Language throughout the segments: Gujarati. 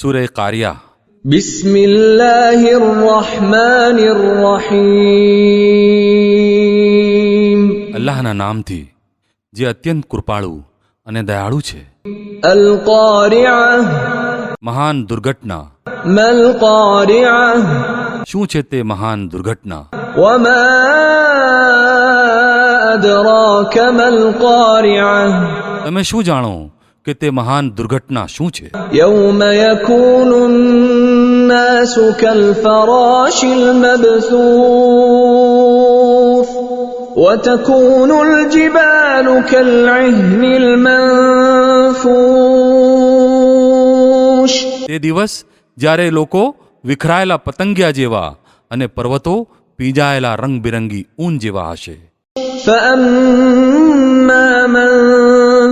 સૂરે કારિયા. બિસ્મિલ્લાહિર રહમાનિર રહીમ. અલ્લાહના નામથી જે અત્યંત કૃપાળુ અને દયાળુ છે. અલ કારિઆહ. મહાન દુર્ઘટના. મલ કારિઆહ. શું છે તે મહાન દુર્ઘટના? વમા અદરાક મલ કારિઆહ. તમે શું જાણો કે તે મહાન દુર્ઘટના શું છે? યૌમ યકૂનુ الناس كالفراش المبثوث وتكون الجبال كالعهن المنفوش. તે દિવસ જ્યારે લોકો વિખરાયેલા પતંગિયા જેવા અને પર્વતો પીંજાયેલા રંગબેરંગી ઊન જેવા હશે. فأما من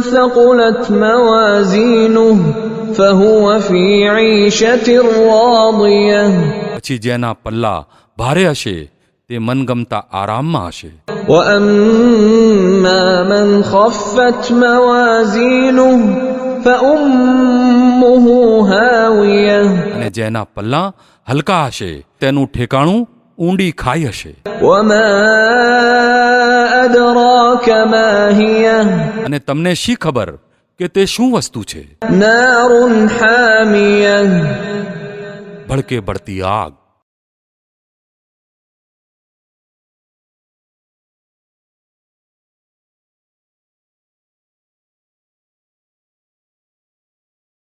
ثقلت موازينه فهو في عيشة راضية. પછી જેના પલ્લા ભારે હશે તે મનગમતા આરામમાં હશે. وأما من خفت موازينه فأمه هاوية. અને જેના પલ્લા હલકા હશે તેનું ઠેકાણું ઊંડી ખાઈ હશે. وما أدراك ما هي. અને તમને શી ખબર કે તે શું વસ્તુ છે? نار حامية. ભડકે બળતી આગ.